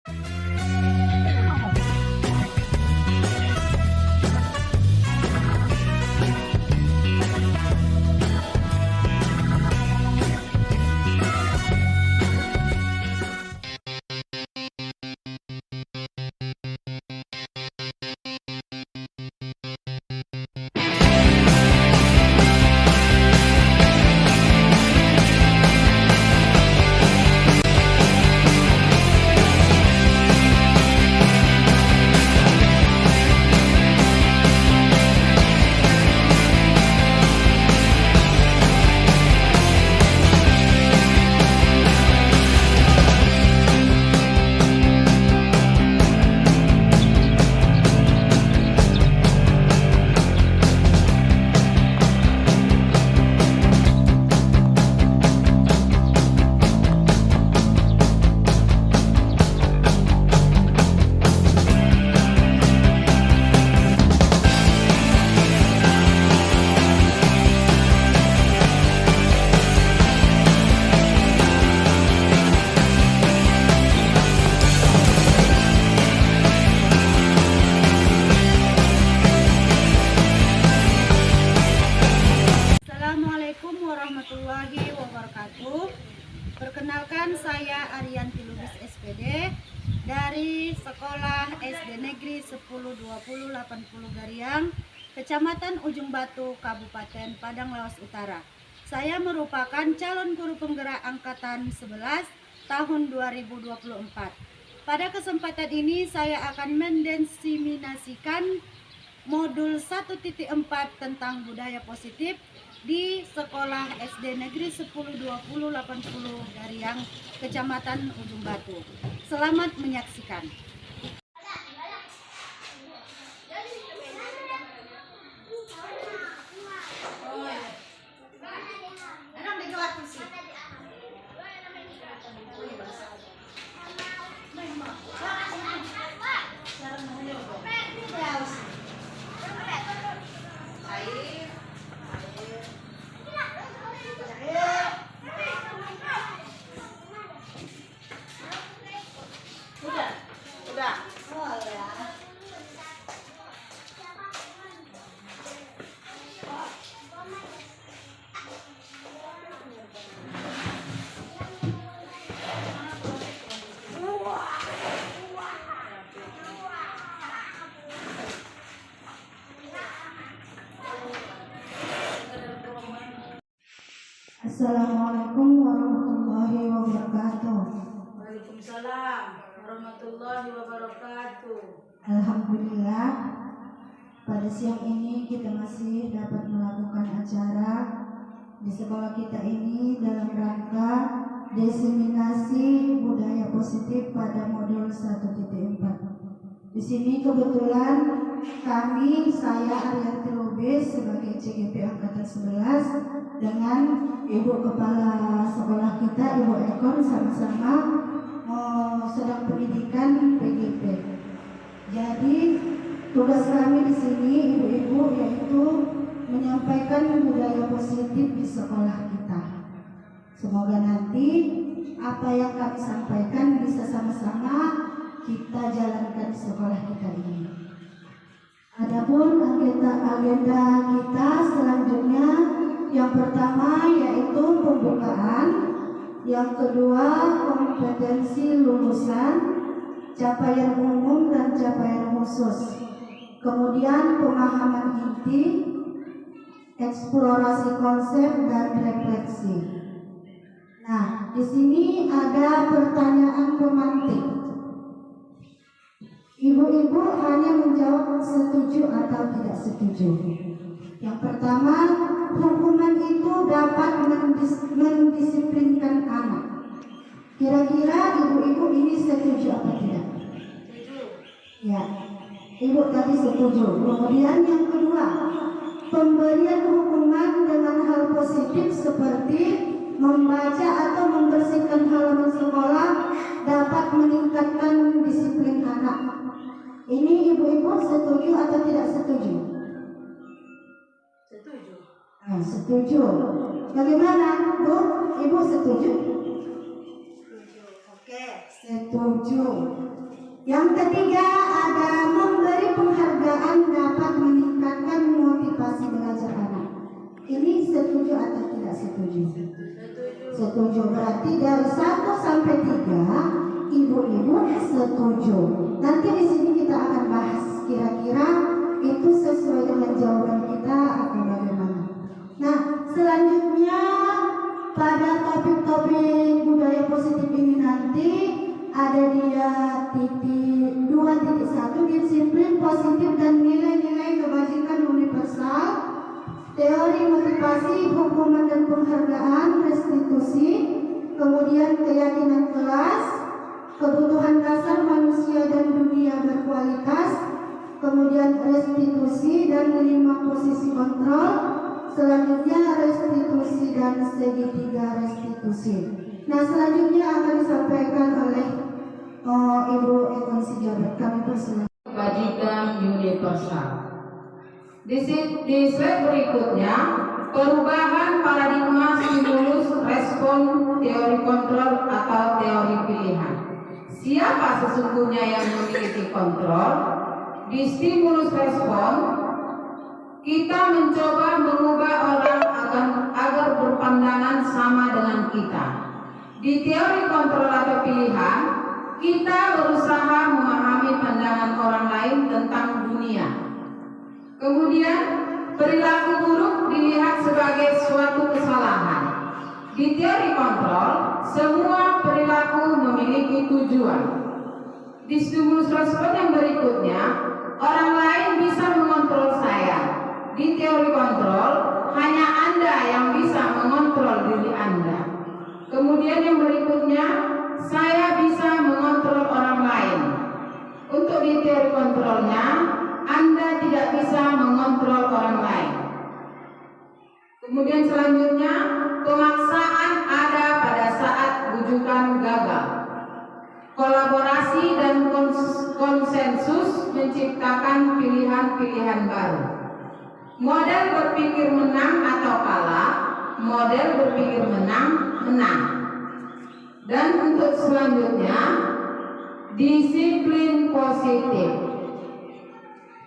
Assalamualaikum warahmatullahi wabarakatuh. Perkenalkan, saya Ariyanti Lubis SPD dari Sekolah SD Negeri 102080 Gariang, Kecamatan Ujung Batu, Kabupaten Padang Lawas Utara. Saya merupakan calon guru penggerak angkatan 11 tahun 2024. Pada kesempatan ini saya akan mendiseminasikan modul 1.4 tentang budaya positif di Sekolah SD Negeri 102080 Gariang, Kecamatan Ujung Batu. Selamat menyaksikan. Assalamualaikum warahmatullahi wabarakatuh. Waalaikumsalam warahmatullahi wabarakatuh. Alhamdulillah, pada siang ini kita masih dapat melakukan acara di sekolah kita ini dalam rangka diseminasi budaya positif pada modul 1.4. Di sini kebetulan saya Ariyanti Lubis sebagai CGP angkatan 11 dengan Ibu Kepala Sekolah kita, Ibu Ekon, sama-sama sedang pendidikan PGP. Jadi tugas kami di sini ibu-ibu yaitu menyampaikan budaya positif di sekolah kita. Semoga nanti apa yang kami sampaikan bisa sama-sama kita jalankan di sekolah kita ini. Adapun agenda kita selanjutnya, yang pertama yaitu pembukaan, yang kedua kompetensi lulusan, capaian umum dan capaian khusus, kemudian pemahaman inti, eksplorasi konsep dan refleksi. Nah, di sini ada pertanyaan pemantik. Ibu-ibu hanya menjawab setuju atau tidak setuju. Yang pertama, hukuman itu dapat mendisiplinkan anak. Kira-kira ibu-ibu ini setuju apa tidak? Setuju. Ya, ibu tadi setuju. Kemudian yang kedua, pemberian hukuman dengan hal positif seperti membaca atau membersihkan halaman sekolah dapat meningkatkan disiplin anak. Ini ibu-ibu setuju atau tidak setuju? Setuju. Setuju. Bagaimana, Bu? Ibu setuju? Setuju. Oke. Setuju. Yang ketiga ada memberi penghargaan dapat meningkatkan motivasi belajar anak. Ini setuju atau tidak setuju? Setuju. Berarti dari 1 sampai 3 ibu-ibu setuju. Nanti di sini kita akan bahas kira-kira itu sesuai dengan jawaban kita atau bagaimana. Nah, selanjutnya pada topik-topik budaya positif ini nanti ada dia titik 2.1 disiplin positif dan nilai-nilai kebajikan universal, teori motivasi, hukuman dan penghargaan, restitusi, kemudian keyakinan kelas, kebutuhan dasar manusia dan dunia berkualitas, kemudian restitusi dan 5 posisi kontrol, selanjutnya restitusi dan segitiga restitusi. Nah, selanjutnya akan disampaikan oleh Ibu Ekon Sijabat. Kami persilakan. Kebajikan universal. Di slide berikutnya, perubahan paradigma stimulus respon teori kontrol atau teori pilihan. Siapa sesungguhnya yang memiliki kontrol? Di stimulus respon, kita mencoba mengubah orang agar berpandangan sama dengan kita. Di teori kontrol atau pilihan, kita berusaha memahami pandangan orang lain tentang dunia. Kemudian, perilaku buruk dilihat sebagai suatu kesalahan. Di teori kontrol, semua perilaku memiliki tujuan. Di stimulus respon yang berikutnya, orang lain bisa mengontrol saya. Di teori kontrol, hanya Anda yang bisa mengontrol diri Anda. Kemudian yang berikutnya, saya bisa mengontrol orang lain. Untuk di teori kontrolnya, Anda tidak bisa mengontrol orang lain. Kemudian selanjutnya, pemaksaan ada pada saat rujukan gagal. Kolaborasi dan konsensus menciptakan pilihan-pilihan baru. Model berpikir menang atau kalah, model berpikir menang. Dan untuk selanjutnya, disiplin positif.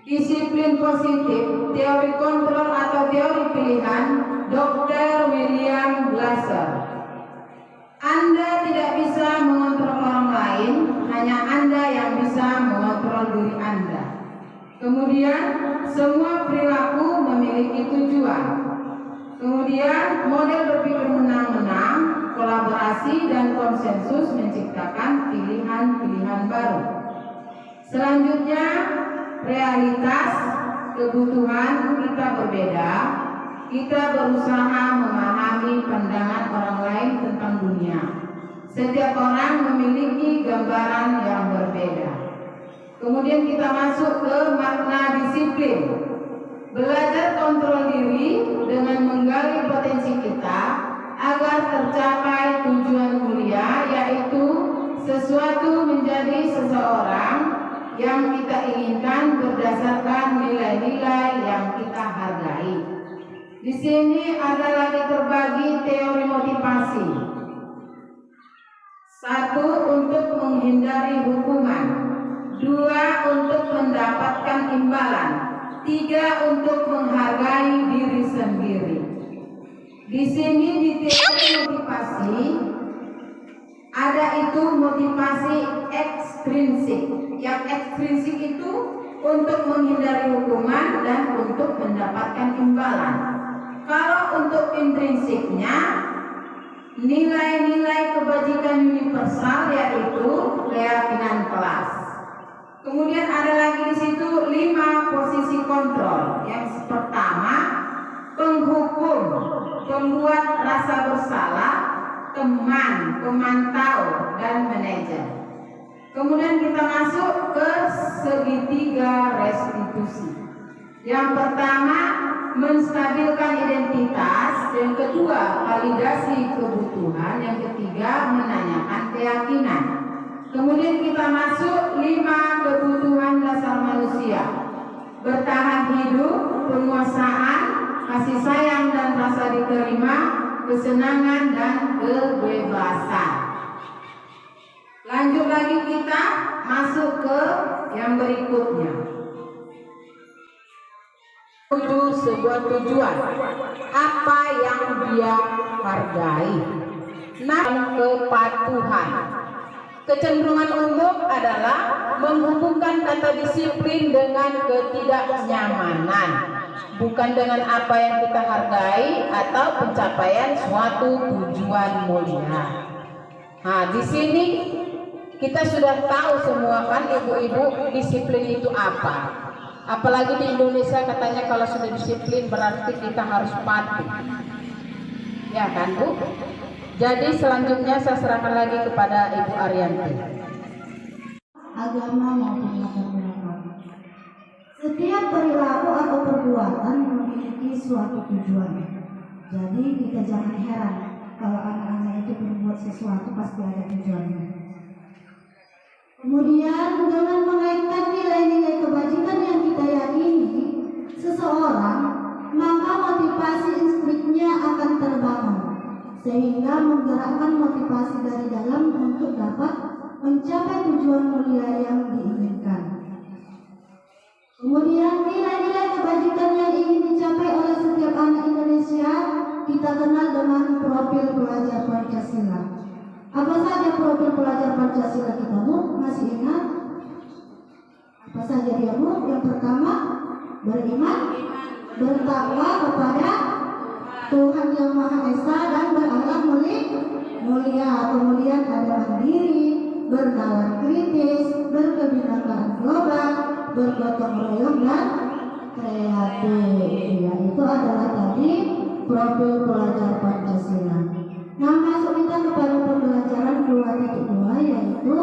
Disiplin positif, teori kontrol atau teori pilihan, Dr. William Glasser. Anda tidak bisa mengontrol orang lain, hanya Anda yang bisa mengontrol diri Anda. Kemudian, semua perilaku memiliki tujuan. Kemudian, model berpikir menang-menang, kolaborasi dan konsensus menciptakan pilihan-pilihan baru. Selanjutnya, realitas, kebutuhan kita berbeda. Kita berusaha memahami pandangan orang lain tentang dunia. Setiap orang memiliki gambaran yang berbeda. Kemudian kita masuk ke makna disiplin. Belajar kontrol diri dengan menggali potensi kita agar tercapai tujuan mulia, yaitu sesuatu menjadi seseorang yang kita inginkan berdasarkan nilai-nilai yang kita hargai. Di sini ada lagi terbagi teori motivasi. 1. Untuk menghindari hukuman. 2. Untuk mendapatkan imbalan. 3. Untuk menghargai diri sendiri. Di sini di teori motivasi ada itu motivasi ekstrinsik. Yang ekstrinsik itu untuk menghindari hukuman dan untuk mendapatkan imbalan. Kalau untuk intrinsiknya, nilai-nilai kebajikan universal, yaitu keyakinan kelas. Kemudian ada lagi di situ 5 posisi kontrol. Yang pertama, penghukum, pembuat rasa bersalah, teman, pemantau, dan manajer. Kemudian kita masuk ke segitiga restitusi. Yang pertama, menstabilkan identitas. Yang kedua, validasi kebutuhan. Yang ketiga, menanyakan keyakinan. Kemudian kita masuk 5 kebutuhan dasar manusia. Bertahan hidup, penguasaan, kasih sayang dan rasa diterima, kesenangan dan kebebasan. Lanjut lagi kita masuk ke yang berikutnya. Tuju sebuah tujuan, apa yang dia hargai. Nah, kepatuhan. Kecenderungan umum adalah menghubungkan kata disiplin dengan ketidaknyamanan, bukan dengan apa yang kita hargai atau pencapaian suatu tujuan mulia. Nah, di sini kita sudah tahu semua kan ibu-ibu, disiplin itu apa. Apalagi di Indonesia katanya kalau sudah disiplin berarti kita harus patuh. Ya kan Bu? Jadi selanjutnya saya serahkan lagi kepada Ibu Ariyanti. Agama maupun latar belakang. Setiap perilaku atau perbuatan memiliki suatu tujuan. Jadi kita jangan heran kalau anak-anak itu berbuat sesuatu pasti ada tujuannya. Kemudian dengan mengaitkan nilai-nilai kebajikan yang kita yakini seseorang, maka motivasi instruknya akan terbangun, sehingga menggerakkan motivasi dari dalam untuk dapat mencapai tujuan mulia yang diinginkan. Kemudian nilai-nilai kebajikan yang ingin dicapai oleh setiap anak Indonesia kita kenal dengan profil pelajar Pancasila. Apa saja profil pelajar Pancasila kita, Bu? Masih ingat? Apa saja dia, Bu? Yang pertama, beriman, bertakwa kepada Tuhan Yang Maha Esa dan berakhlak mulia. Kemudian ada mandiri, bernalar kritis, berkebinekaan global, bergotong royong dan kreatif. Ya, itu adalah tadi profil pelajar Pancasila. Nah, masuk kita kepada pembelajaran 2.2, yaitu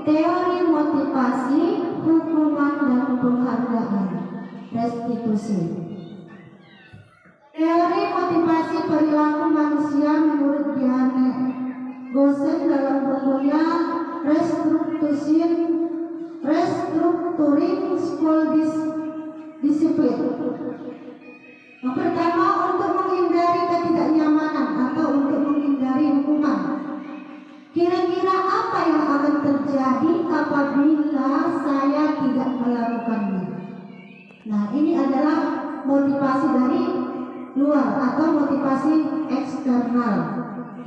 teori motivasi, hukuman dan penghargaan, restitusi. Teori motivasi perilaku manusia menurut Diane Gosen dalam bukunya Restructuring School Discipline. Yang pertama, untuk menghindari ketidaknyamanan atau untuk menghindari hukuman. Kira-kira apa yang akan terjadi apabila saya tidak melakukannya? Nah, ini adalah motivasi dari luar atau motivasi eksternal.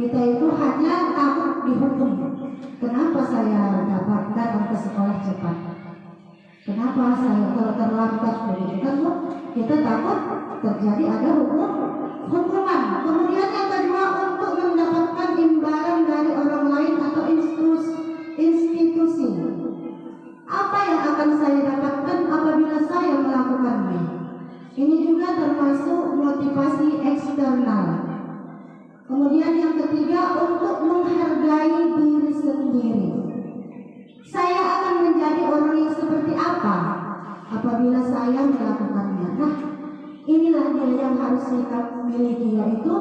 Kita itu hanya takut dihukum. Kenapa saya dapat datang ke sekolah cepat? Kenapa saya kalau terlambat begitu kan, Bu? Kita takut terjadi ada hukuman. Kemudian yang kedua, untuk mendapatkan imbalan dari orang lain atau institusi. Apa yang akan saya dapatkan apabila saya melakukannya? Ini juga termasuk motivasi eksternal. Kemudian yang ketiga, untuk menghargai diri sendiri. Saya akan menjadi orang yang seperti apa apabila saya melakukannya. Nah, inilah dia yang harus kita miliki, yaitu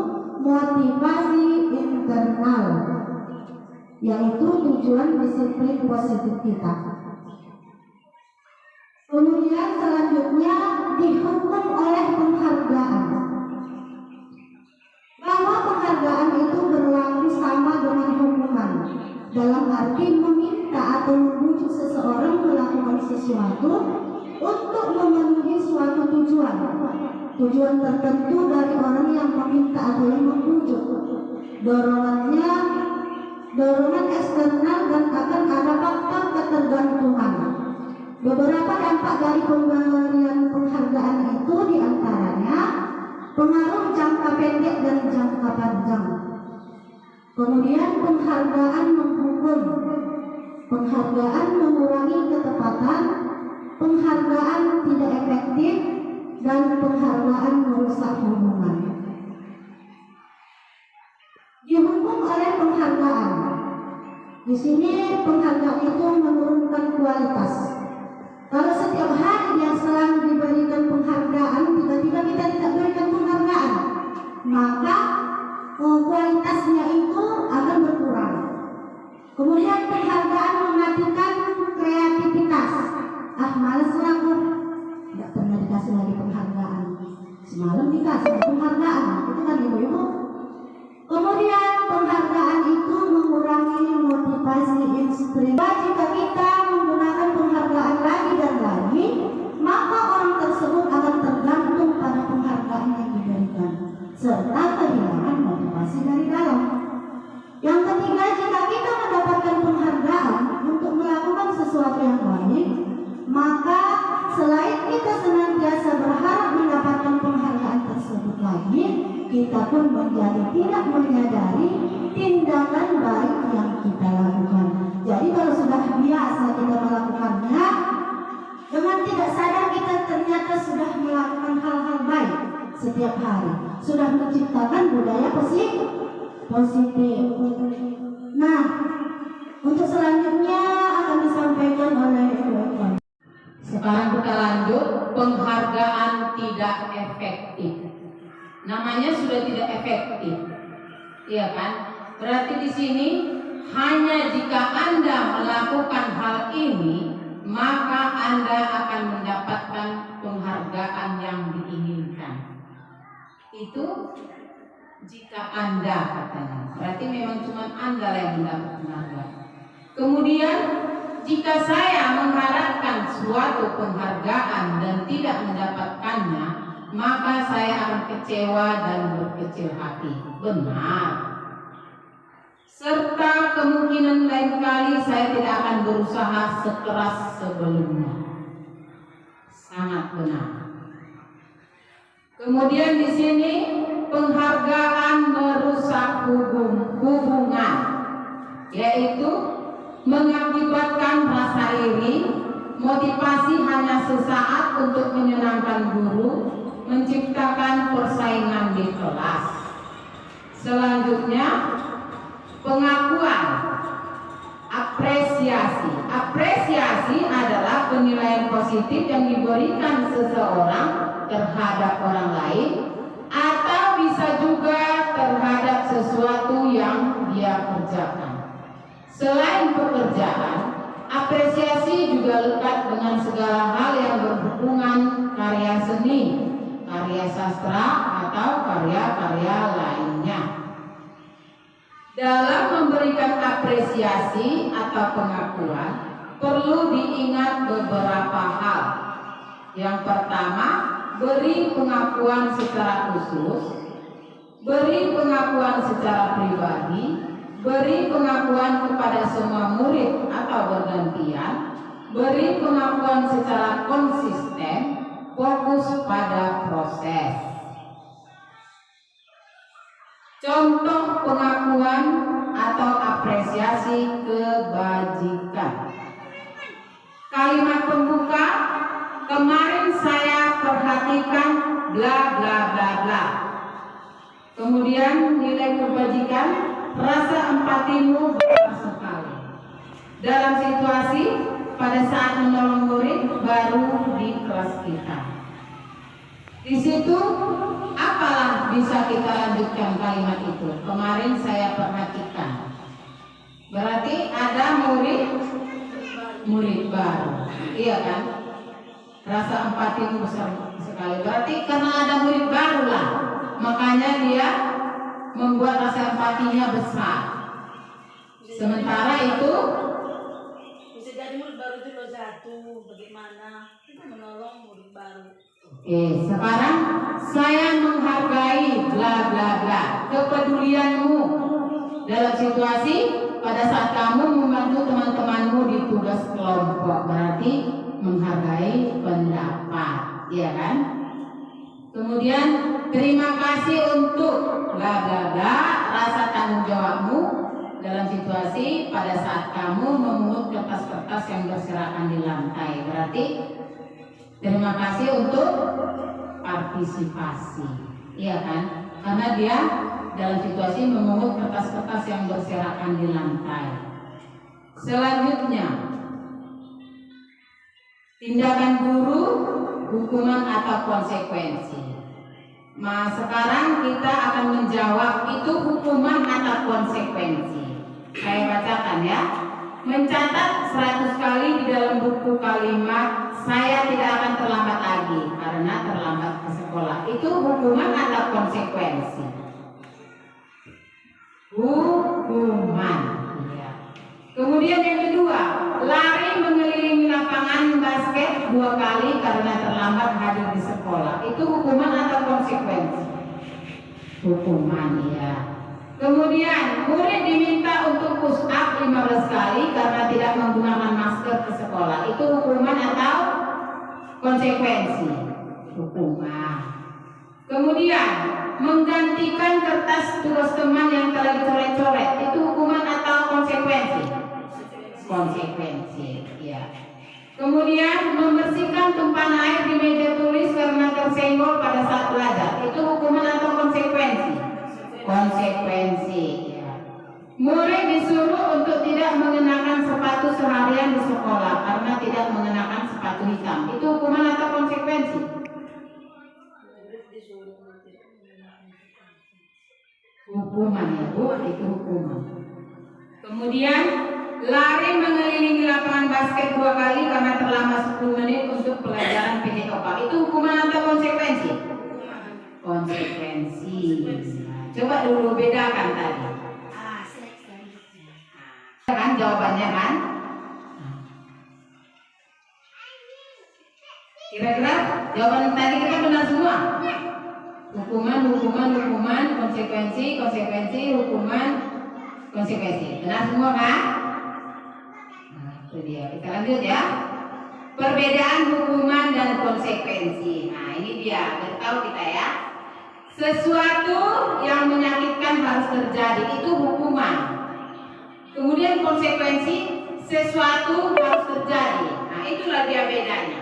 motivasi internal, yaitu tujuan disiplin positif kita. Kemudian selanjutnya dihukum oleh penghargaan. Bahwa penghargaan itu berlaku sama dengan hukuman, dalam arti meminta atau membujuk seseorang melakukan sesuatu untuk memenuhi suatu tujuan tertentu dari orang yang meminta atau yang membujuk. Dorongan eksternal dan akan ada faktor ketergantungan. Beberapa dampak dari pemberian penghargaan itu diantaranya pengaruh jangka pendek dan jangka panjang. Kemudian penghargaan menghukum, penghargaan mengurangi ketepatan, penghargaan tidak efektif, dan penghargaan merusak hubungan. Dihukum oleh penghargaan. Di sini penghargaan itu menurunkan kualitas. Kalau setiap hari dia selalu diberikan penghargaan, tiba-tiba kita tidak berikan penghargaan, maka kualitasnya itu akan berkurang. Kemudian penghargaan mematikan kreativitas. Malas aku, tidak pernah dikasih lagi penghargaan. Semalam dikasih penghargaan, itu kan ibu-ibu. Kemudian penghargaan itu mengurangi motivasi instrik. Jika kita menggunakan kita pun menjadi tidak menyadari tindakan baik yang kita lakukan. Jadi kalau sudah biasa kita melakukannya, dengan tidak sadar kita ternyata sudah melakukan hal-hal baik setiap hari, sudah menciptakan budaya positif. Nah, untuk selanjutnya akan disampaikan oleh Sekarang kita lanjut, penghargaan tidak efektif. Namanya sudah tidak efektif, iya kan? Berarti di sini hanya jika Anda melakukan hal ini, maka Anda akan mendapatkan penghargaan yang diinginkan. Itu jika Anda, katanya. Berarti memang cuma Anda yang mendapat penghargaan. Kemudian jika saya mengharapkan suatu penghargaan dan tidak mendapatkannya, maka saya akan kecewa dan berkecil hati. Benar. Serta kemungkinan lain kali saya tidak akan berusaha sekeras sebelumnya. Sangat benar. Kemudian di sini penghargaan merusak hubungan, yaitu mengakibatkan rasa iri, motivasi hanya sesaat untuk menyenangkan guru, menciptakan persaingan di kelas. Selanjutnya, pengakuan, apresiasi. Apresiasi adalah penilaian positif yang diberikan seseorang terhadap orang lain, atau bisa juga terhadap sesuatu yang dia kerjakan. Selain pekerjaan, apresiasi juga lekat dengan segala hal yang berhubungan karya seni, karya sastra, atau karya-karya lainnya. Dalam memberikan apresiasi atau pengakuan, perlu diingat beberapa hal. Yang pertama, beri pengakuan secara khusus, beri pengakuan secara pribadi, beri pengakuan kepada semua murid atau bergantian, beri pengakuan secara konsisten, fokus pada proses. Contoh pengakuan atau apresiasi kebajikan. Kalimat pembuka, kemarin saya perhatikan bla bla bla bla. Kemudian nilai kebajikan, rasa empatimu besar sekali. Dalam situasi pada saat menolong murid baru di kelas kita. Di situ apalah bisa kita lanjutkan kalimat itu. Kemarin saya perhatikan. Berarti ada murid baru. Iya kan? Rasa empatimu besar sekali. Berarti karena ada murid baru lah, makanya dia membuat rasa empatinya besar. Sementara itu bisa jadi murid baru itu lo jatuh, bagaimana kita menolong murid baru. Sekarang saya menghargai bla bla bla kepedulianmu dalam situasi pada saat kamu membantu teman-temanmu di tugas kelompok. Berarti menghargai pendapat, ya kan? Kemudian terima kasih untuk bla bla bla, rasa tanggung jawabmu dalam situasi pada saat kamu memungut kertas-kertas yang berserakan di lantai. Berarti terima kasih untuk partisipasi, iya kan? Karena dia dalam situasi memungut kertas-kertas yang berserakan di lantai. Selanjutnya, tindakan guru, hukuman atau konsekuensi. Nah, sekarang kita akan menjawab itu hukuman atau konsekuensi. Saya bacakan ya. Mencatat 100 kali di dalam buku kalimat saya tidak akan terlambat lagi karena terlambat ke sekolah. Itu hukuman atau konsekuensi? Hukuman. Ya. Kemudian yang kedua, lari mengelilingi lapangan basket 2 kali karena terlambat hadir di sekolah. Itu hukuman atau konsekuensi? Hukuman, ya. Kemudian murid diminta untuk push up 15 kali karena tidak menggunakan masker ke sekolah. Itu hukuman atau konsekuensi? Hukuman. Kemudian menggantikan kertas tugas teman yang telah dicoret-coret, itu hukuman atau konsekuensi? Konsekuensi, ya. Kemudian membersihkan tumpahan air di meja tulis karena tersenggol pada saat belajar, itu hukuman atau konsekuensi? Konsekuensi, ya. Murid disuruh untuk tidak mengenakan sepatu seharian di sekolah karena tidak mengenakan sepatu hitam, itu hukuman atau konsekuensi? Hukuman, ya Bu, itu hukuman. Kemudian lari mengelilingi lapangan basket 2 kali karena terlambat 10 menit untuk pelajaran PJOK, itu hukuman atau konsekuensi? Konsekuensi. Nah, coba dulu bedakan tadi. Kan jawabannya kan? Kira-kira jawaban tadi kita benar semua? Hukuman, konsekuensi, hukuman, konsekuensi. Benar semua kan? Nah, itu dia. Kita lanjut ya. Perbedaan hukuman dan konsekuensi. Nah, ini dia. Biar tahu kita ya. Sesuatu yang menyakitkan harus terjadi, itu hukuman. Kemudian konsekuensi, sesuatu harus terjadi. Nah, itulah dia bedanya.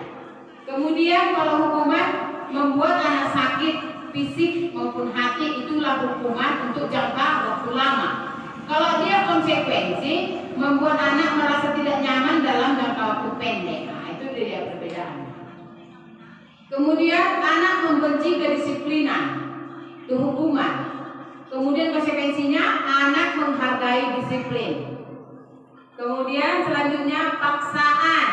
Kemudian kalau hukuman membuat anak sakit fisik maupun hati, itulah hukuman untuk jangka waktu lama. Kalau dia konsekuensi, membuat anak merasa tidak nyaman dalam jangka waktu pendek. Nah, itu dia perbedaannya. Kemudian anak membenci kedisiplinan, itu hukuman. Kemudian konsekuensinya anak menghargai disiplin. Kemudian selanjutnya paksaan.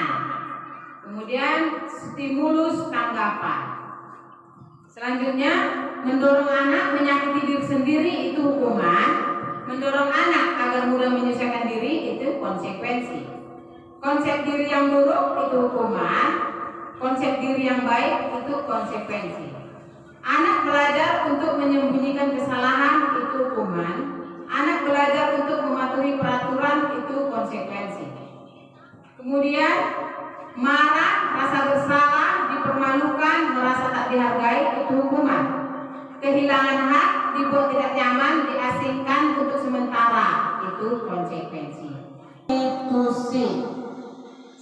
Kemudian stimulus tanggapan. Selanjutnya mendorong anak menyakiti diri sendiri, itu hukuman. Mendorong anak agar mudah menyelesaikan diri, itu konsekuensi. Konsep diri yang buruk, itu hukuman. Konsep diri yang baik, itu konsekuensi. Anak belajar untuk menyembunyikan kesalahan, itu hukuman. Anak belajar untuk mematuhi peraturan, itu konsekuensi. Kemudian marah, rasa bersalah, dipermalukan, merasa tak dihargai, itu hukuman. Kehilangan hak, dibuat tidak nyaman, diasingkan untuk sementara, itu konsekuensi. Restitusi.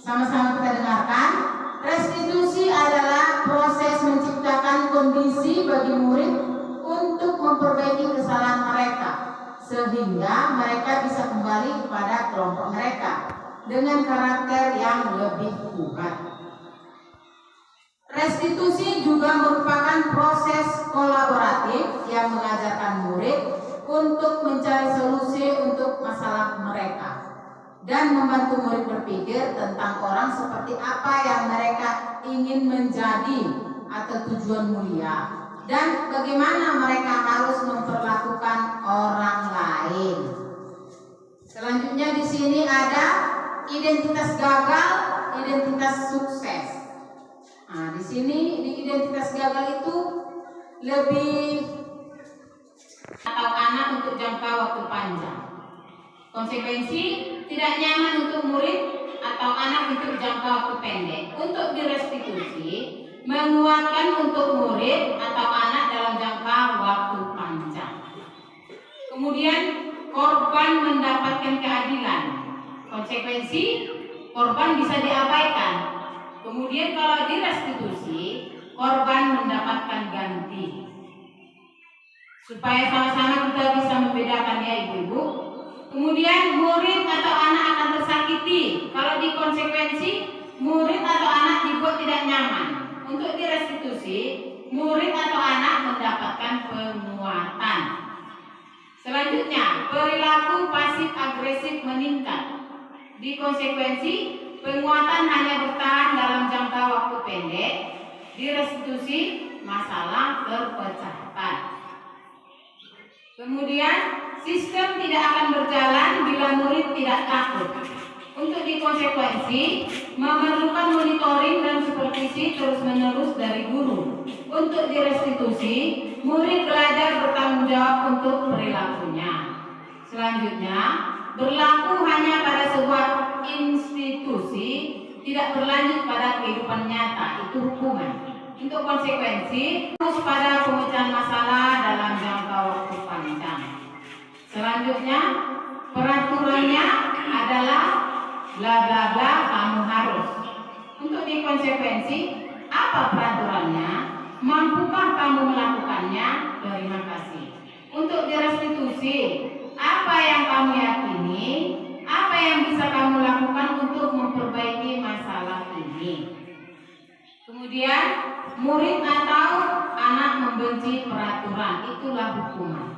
Sama-sama kita dengarkan. Restitusi adalah proses menciptakan kondisi bagi murid untuk memperbaiki kesalahan mereka, sehingga mereka bisa kembali kepada kelompok mereka dengan karakter yang lebih kuat. Restitusi juga merupakan proses kolaboratif yang mengajarkan murid untuk mencari solusi untuk masalah mereka dan membantu murid berpikir tentang orang seperti apa yang mereka ingin menjadi atau tujuan mulia dan bagaimana mereka harus memperlakukan orang lain. Selanjutnya di sini ada identitas gagal, identitas sukses. Nah, di sini di identitas gagal itu lebih atau anak untuk jangka waktu panjang. Konsekuensi tidak nyaman untuk murid atau anak untuk jangka waktu pendek. Untuk direstitusi, menguatkan untuk murid atau anak dalam jangka waktu panjang. Kemudian korban mendapatkan keadilan. Konsekuensi korban bisa diabaikan. Kemudian kalau direstitusi, korban mendapatkan ganti. Supaya sama-sama kita bisa membedakan ya ibu-ibu. Kemudian murid atau anak akan tersakiti. Kalau dikonsekuensi, murid atau anak dibuat tidak nyaman. Untuk direstitusi, murid atau anak mendapatkan penguatan. Selanjutnya, perilaku pasif agresif meningkat. Dikonsekuensi, penguatan hanya bertahan dalam jangka waktu pendek. Direstitusi, masalah terpecahkan. Kemudian sistem tidak akan berjalan bila murid tidak takut. Untuk dikonsekuensi, memerlukan monitoring dan supervisi terus-menerus dari guru. Untuk direstitusi, murid belajar bertanggung jawab untuk perilakunya. Selanjutnya, berlaku hanya pada sebuah institusi, tidak berlanjut pada kehidupan nyata, itu hukuman. Untuk konsekuensi, fokus pada pemecahan masalah dalam jangka waktu panjang. Selanjutnya, peraturannya adalah bla bla bla kamu harus. Untuk dikonsekuensi, apa peraturannya? Mampukah kamu melakukannya? Terima kasih. Untuk direstitusi, apa yang kamu yakini? Apa yang bisa kamu lakukan untuk memperbaiki masalah ini? Kemudian, murid atau anak membenci peraturan, itulah hukuman.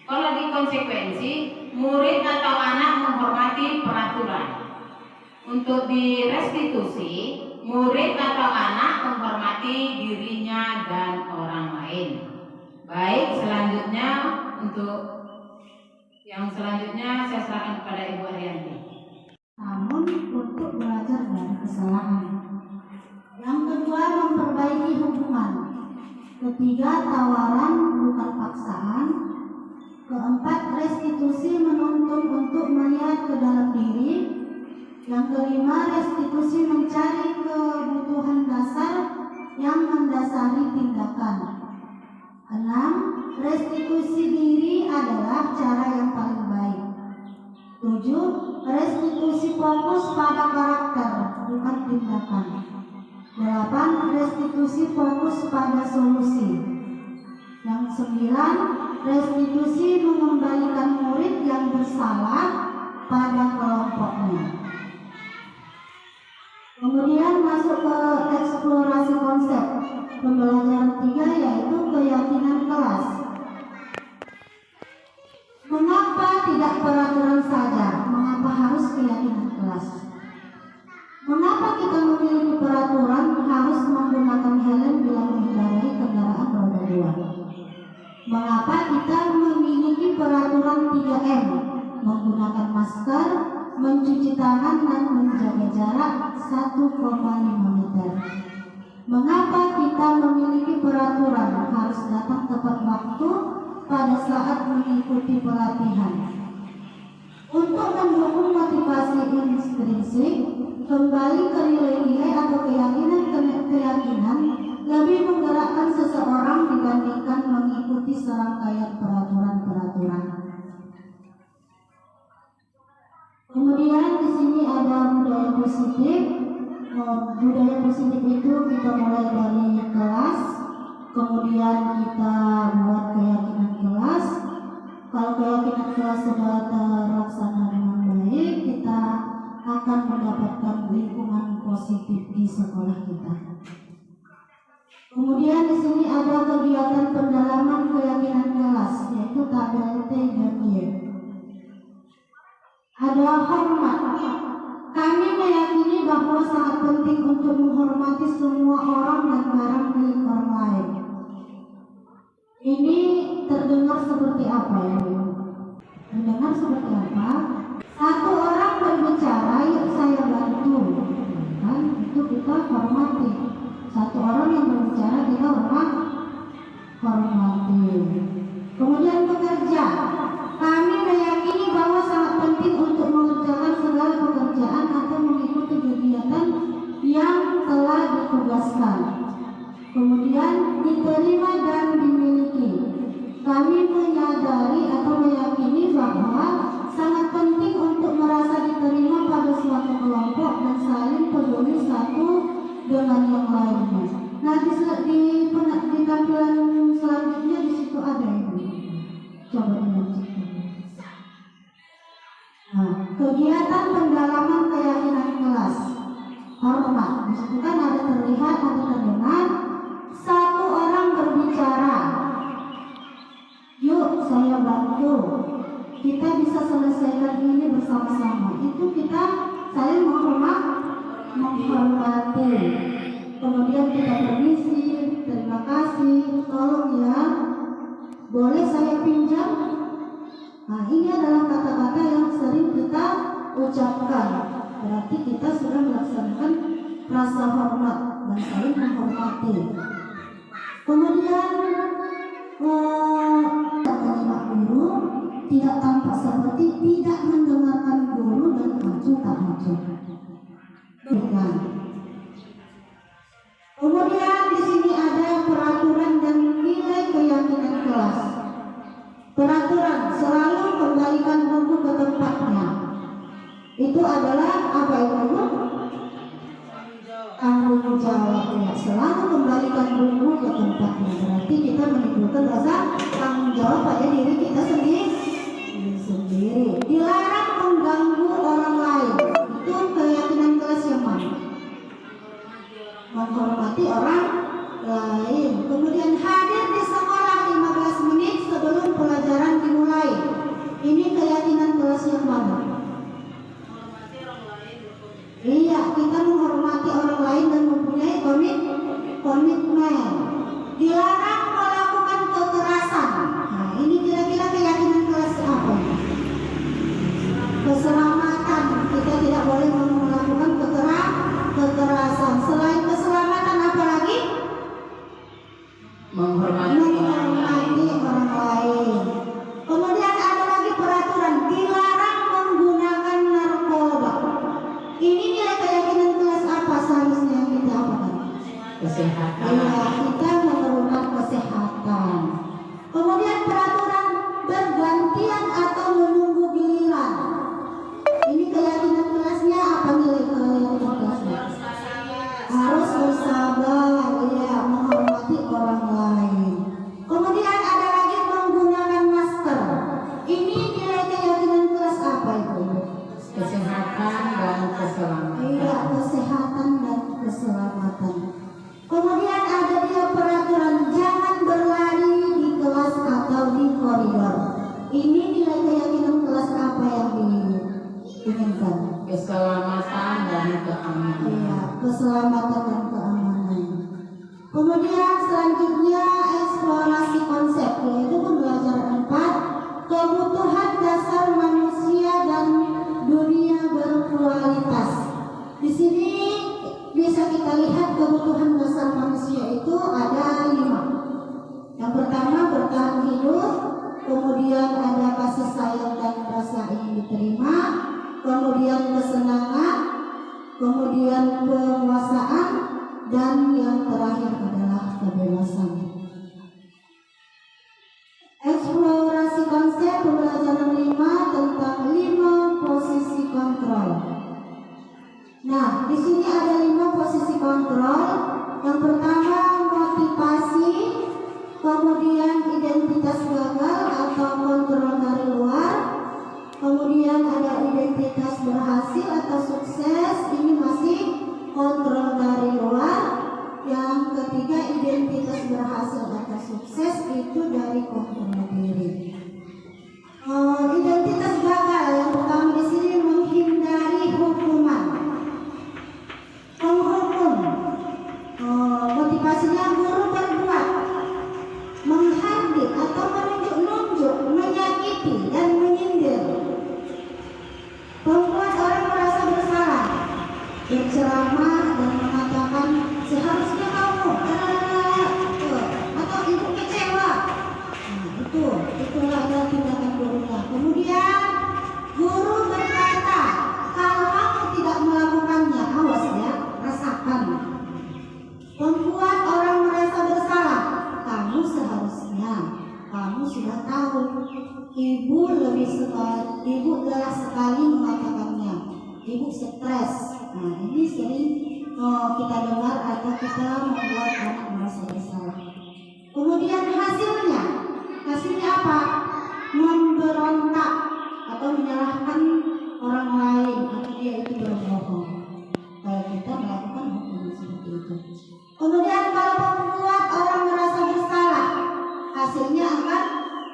Kalau dikonsekuensi, murid atau anak menghormati peraturan. Untuk direstitusi, murid atau anak menghormati dirinya dan orang lain. Baik, selanjutnya untuk yang selanjutnya saya serahkan kepada Ibu Arianti. Namun untuk belajar dari kesalahan. Yang kedua, memperbaiki hubungan. Ketiga, tawaran bukan paksaan. Keempat, restitusi menuntun untuk melihat ke dalam diri. Yang kelima, restitusi mencari kebutuhan dasar yang mendasari tindakan. 6. Restitusi diri adalah cara yang paling baik. 7. Restitusi fokus pada karakter, bukan tindakan. 8. Restitusi fokus pada solusi. Yang 9. Restitusi mengembalikan murid yang bersalah pada kelompoknya. Kemudian masuk ke eksplorasi konsep. Pembelajaran 3 yaitu keyakinan kelas. Mengapa tidak peraturan saja? Mengapa harus keyakinan kelas? Mengapa kita memiliki peraturan harus menggunakan helm bila mengendarai kendaraan roda 2? Mengapa kita memiliki peraturan 3M? Menggunakan masker, mencuci tangan, dan menjaga jarak 1,5 meter. Mengapa kita memiliki peraturan harus datang tepat waktu pada saat mengikuti pelatihan? Untuk mendukung motivasi intrinsik, kembali ke nilai-nilai atau keyakinan lebih menggerakkan seseorang dibandingkan mengikuti serangkaian peraturan-peraturan. Kemudian di sini ada budaya positif. Budaya positif itu kita mulai dari kelas, kemudian kita buat keyakinan kelas. Kalau keyakinan kelas sudah terlaksana dengan baik, kita akan mendapatkan lingkungan positif di sekolah kita. Kemudian di sini ada kegiatan pendalaman keyakinan kelas, yaitu tabel T dan Y. Ada hormat. Kami meyakini bahwa sangat penting untuk menghormati semua orang dan barang milik orang lain. Ini terdengar seperti apa ya? Terdengar seperti apa? Satu orang berbicara, yuk saya bantu. Kan? Itu kita hormati. Satu orang yang berbicara kita hormati. Kemudian bekerja. Kami meyakini bahwa sangat penting untuk mengerjakan segala pekerjaan atau mengikuti kegiatan yang telah ditugaskan. Kemudian diterima dan dimiliki. Kami menyadari atau meyakini bahwa sangat penting untuk merasa diterima pada suatu kelompok dan saling peduli satu dengan yang lainnya. Nah, di tampilan selanjutnya di situ ada ini. Coba dilanjutkan. Nah, kegiatan pendalaman keyakinan kelas. Hormat. Di situ kan ada terlihat, ada terdengar. Satu orang berbicara. Yuk, saya bantu. Kita bisa selesaikan ini bersama-sama. Itu kita saling menghormati. Kemudian kita permisi, terima kasih, tolong ya, boleh saya pinjam? Nah, ini adalah kata-kata yang sering kita ucapkan. Berarti kita sudah melaksanakan rasa hormat dan saling menghormati. Kemudian menyimak guru, tidak tampak seperti tidak mendengarkan guru dan maju tak maju. Kemudian di sini kelas. Peraturan selalu kembalikan buku ke tempatnya. Itu adalah apa itu? Tanggung jawab. Ya, selalu kembalikan buku ke tempatnya. Berarti kita menimbulkan rasa tanggung jawab pada diri kita sendiri. Dilarang mengganggu orang lain. Itu keyakinan kelas yang mana? Menghormati orang lain. Kemudian hadir di sekolah 15 menit sebelum pelajaran dimulai. Ini keyakinan kelas yang mana? Menghormati orang lain. Iya, kita menghormati orang lain dan mempunyai komitmen. Dilarang melakukan kekerasan. Nah, ini kira-kira keyakinan kelas apa? Keselamatan. Kita tidak boleh melakukan kekerasan. Selain keselamatan apa lagi? Menghormati Orang lain. Kemudian ada lagi peraturan dilarang menggunakan narkoba. Ini nilai keyakinan kelas apa seharusnya yang kita apakan? kesehatan. Iya, kita memerlukan kesehatan. Kemudian peraturan bergantian atau menunggu giliran. Ini keyakinan kelasnya apa nilai keyakinan kelasnya? Harus bersabar, ya, menghormati orang lain. Kemudian ada lagi menggunakan masker. Ini nilai keyakinan kelas apa itu? Kesehatan dan keselamatan. Iya, kesehatan dan keselamatan. Kemudian ada dia peraturan jangan berlari di kelas atau di koridor. Ini nilai keyakinan kelas apa yang diinginkan? Keselamatan dan keamanan. Iya, keselamatan dan keamanan. Kemudian selanjutnya eksplorasi konsep, yaitu pembelajaran 4 kebutuhan dasar manusia dan dunia berkualitas. Di sini bisa kita lihat kebutuhan dasar manusia itu ada 5. Yang pertama bertahan hidup, kemudian ada kasih sayang dan rasa ingin diterima, kemudian kesenangan, kemudian penguasaan, dan yang terakhir adalah kebebasan. Eksplorasi konsep pembelajaran 5 tentang 5 posisi kontrol. Nah, di sini ada 5 posisi kontrol. Yang pertama motivasi, kemudian identitas gagal atau kontrol dari luar, kemudian ada identitas berhasil atau sukses, ini masih kontrol dari luar. Yang ketiga identitas berhasil atau sukses itu dari kontrol diri. Identitas gagal yang pertama di sini menghindari hukuman, menghukum. Motivasinya guru berbuat, menghardik atau menunjuk-nunjuk, menyakiti dan menyindir, membuat orang merasa bersalah, berceramah dan mengatakan seharusnya kamu atau ibu kecewa. Itulah adalah tindakan gurunya. Kemudian guru berkata kalau kamu tidak melakukannya, awas ya, rasakan. Membuat orang merasa bersalah, kamu seharusnya, kamu sudah tahu. Ibu lelah sekali mengatakannya. Ibu stres. Nah, ini sering kita dengar atau kita membuat anak merasa bersalah. Kemudian hasilnya apa? Memberontak atau menyalahkan orang lain atau dia itu berbohong. Kalau kita melakukan hukuman seperti itu. Kemudian kalau membuat orang merasa bersalah, hasilnya akan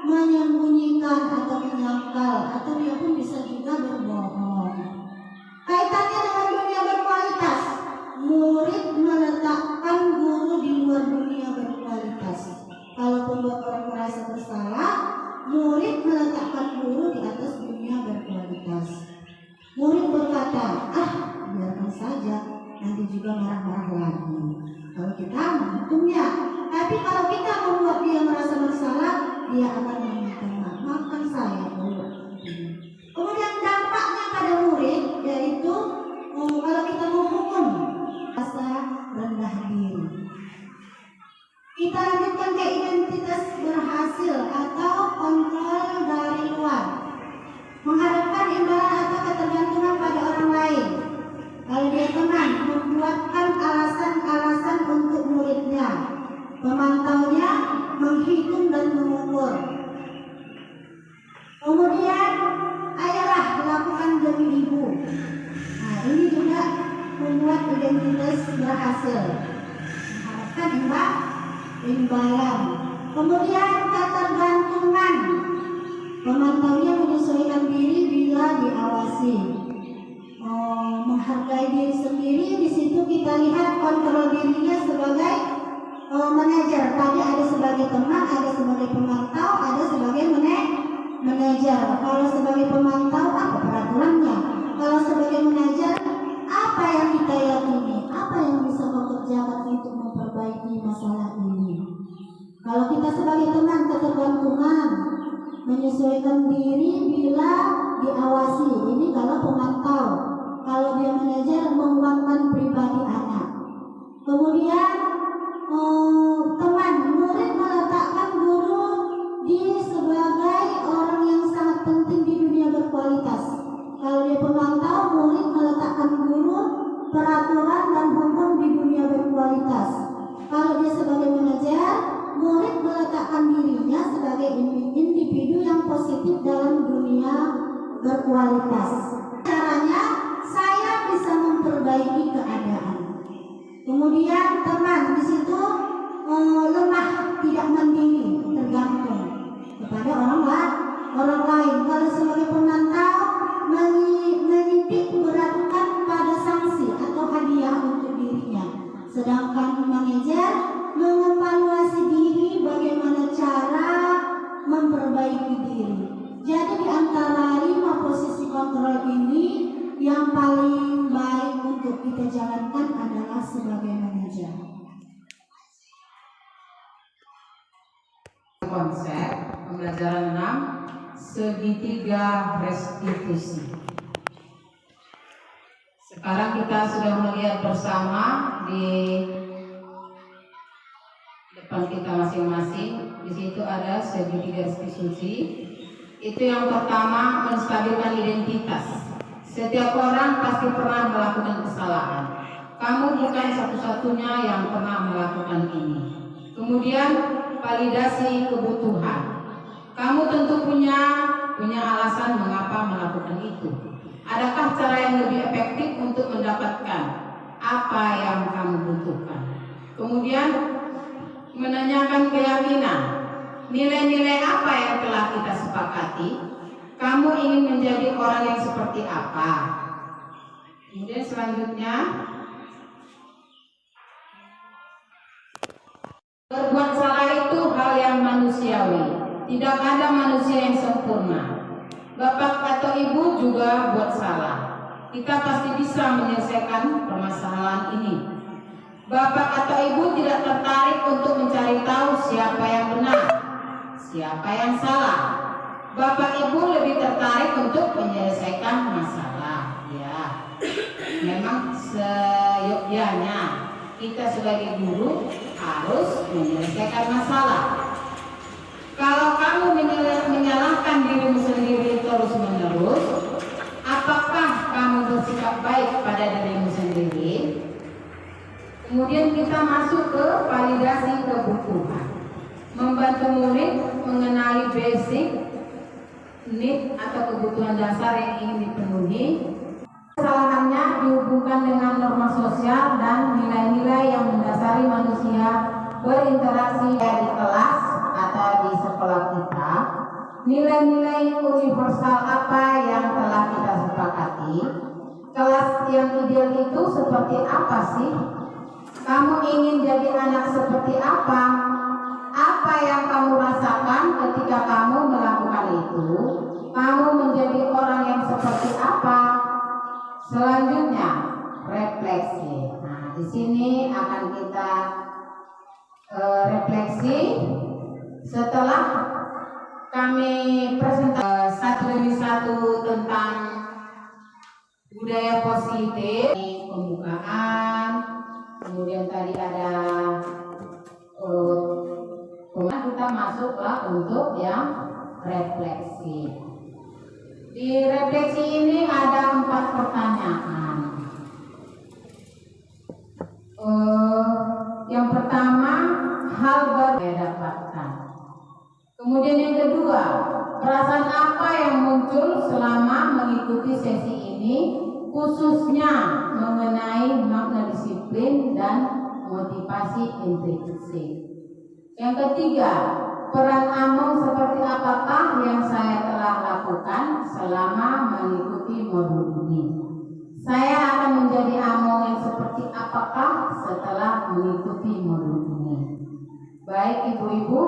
menyembunyikan atau menyangkal atau dia pun bisa juga berbohong. Kaitannya dengan dunia berkualitas, murid meletakkan guru di luar dunia berkualitas. Kalau membuat orang merasa bersalah, murid meletakkan guru di atas dunia berkualitas. Murid berkata, biarkan saja, nanti juga marah-marah lagi. Kalau kita menghukumnya, tapi kalau kita membuat dia merasa bersalah, dia akan meminta maafkan saya. Kemudian dampaknya pada murid yaitu kalau kita menghukum rasa rendah diri. Kita lanjutkan ke identitas berhasil persentase. Mengharapkan imbalan. Kemudian ketergantungan. Pemantaunya menyesuaikan diri bila diawasi. Menghargai diri sendiri, di situ kita lihat kontrol dirinya sebagai manajer. Tadi ada sebagai teman, ada sebagai pemantau, ada sebagai manajer. Kalau sebagai pemantau apa peraturannya? Kalau sebagai manajer apa yang kita yakini? Apa yang bisa mengerjakan untuk memperbaiki masalah ini? Kalau kita sebagai teman, ketergantungan, menyesuaikan diri bila diawasi. Ini kalau pemantau. Kalau dia manajer, menguangkan pribadi anak. Kemudian teman, murid meletakkan guru di sebagai orang yang sangat penting di dunia berkualitas. Kalau dia pemantau, murid meletakkan guru, peraturan dan hukum di dunia berkualitas. Kalau dia sebagai manajer, murid meletakkan dirinya sebagai individu yang positif dalam dunia berkualitas. Caranya saya bisa memperbaiki keadaan. Kemudian teman di situ lemah, tidak mandiri, tergantung kepada orang lain. Kalau sebagai pemantau menitik beratkan pada sanksi atau hadiah untuk dirinya. Sedangkan manajer mengevaluasi diri, bagaimana cara memperbaiki diri. Jadi di antara 5 posisi kontrol ini, yang paling baik untuk kita jalankan adalah sebagai manajer. Konsep pembelajaran 6, segitiga restitusi. Sekarang kita sudah melihat bersama di depan kita masing-masing. Di situ ada segitiga restitusi. Itu yang pertama, menstabilkan identitas. Setiap orang pasti pernah melakukan kesalahan. Kamu bukan satu-satunya yang pernah melakukan ini. Kemudian validasi kebutuhan. Kamu tentu punya alasan mengapa melakukan itu. Adakah cara yang lebih efektif untuk mendapatkan apa yang kamu butuhkan? Kemudian menanyakan keyakinan. Nilai-nilai apa yang telah kita sepakati? Kamu ingin menjadi orang yang seperti apa? Kemudian selanjutnya, berbuat salah itu hal yang manusiawi. Tidak ada manusia yang sempurna. Bapak atau ibu juga buat salah. Kita pasti bisa menyelesaikan permasalahan ini. Bapak atau ibu tidak tertarik untuk mencari tahu siapa yang benar, siapa yang salah. Bapak ibu lebih tertarik untuk menyelesaikan masalah. Ya, memang seyogyanya kita sebagai guru harus menyelesaikan masalah. Kalau kamu menyalahkan dirimu sendiri terus-menerus, apakah kamu bersikap baik pada dirimu sendiri? Kemudian kita masuk ke validasi kebutuhan. Membantu murid mengenali basic need atau kebutuhan dasar yang ingin dipenuhi. Kesalahannya dihubungkan dengan norma sosial dan nilai-nilai yang mendasari manusia berinteraksi di kelas atau di sekolah kita. Nilai-nilai universal apa yang telah kita sepakati? Kelas yang ideal itu seperti apa sih? Kamu ingin jadi anak seperti apa? Apa yang kamu rasakan ketika kamu melakukan itu? Kamu menjadi orang yang seperti apa? Selanjutnya, refleksi. Nah, di sini akan kita refleksi setelah kami presentasi satu demi satu tentang budaya positif, pembukaan, kemudian tadi ada kita masuklah untuk yang refleksi. Di refleksi ini ada 4 pertanyaan. Yang pertama, hal baru yang dapatkan. Kemudian yang kedua, perasaan apa yang muncul selama mengikuti sesi ini khususnya mengenai makna disiplin dan motivasi intrinsik. Yang ketiga, peran Among seperti apakah yang saya telah lakukan selama mengikuti modul ini. Saya akan menjadi Among yang seperti apakah setelah mengikuti modul ini. Baik ibu-ibu,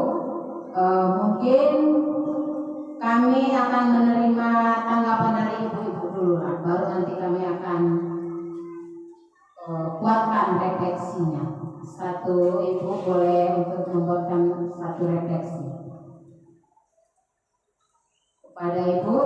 mungkin kami akan menerima tanggapan dari ibu-ibu dulu lah, baru nanti kami akan buatkan refleksinya. Satu ibu boleh untuk membuatkan satu refleksi. Kepada ibu,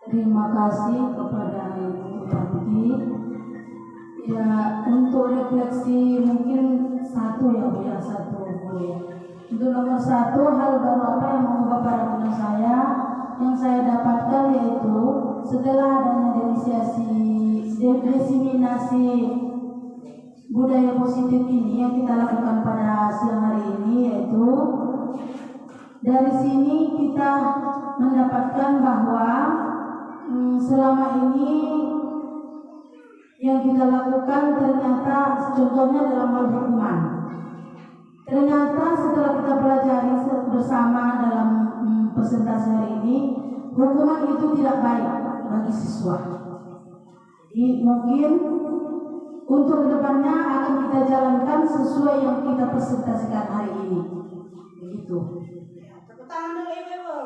terima kasih kepada Ibu Bupati. Ya, untuk refleksi mungkin satu ya Bu, satu Bu. Untuk nomor satu, hal baru apa yang mengubah paradigma saya yang saya dapatkan yaitu setelah adanya diseminasi budaya positif ini yang kita lakukan pada siang hari ini, yaitu dari sini kita mendapatkan bahwa selama ini yang kita lakukan ternyata contohnya dalam hal hukuman. Ternyata setelah kita pelajari bersama dalam presentasi hari ini, hukuman itu tidak baik bagi siswa. Jadi mungkin untuk kedepannya akan kita jalankan sesuai yang kita presentasikan hari ini. Begitu. Tepuk tangan dulu ibu.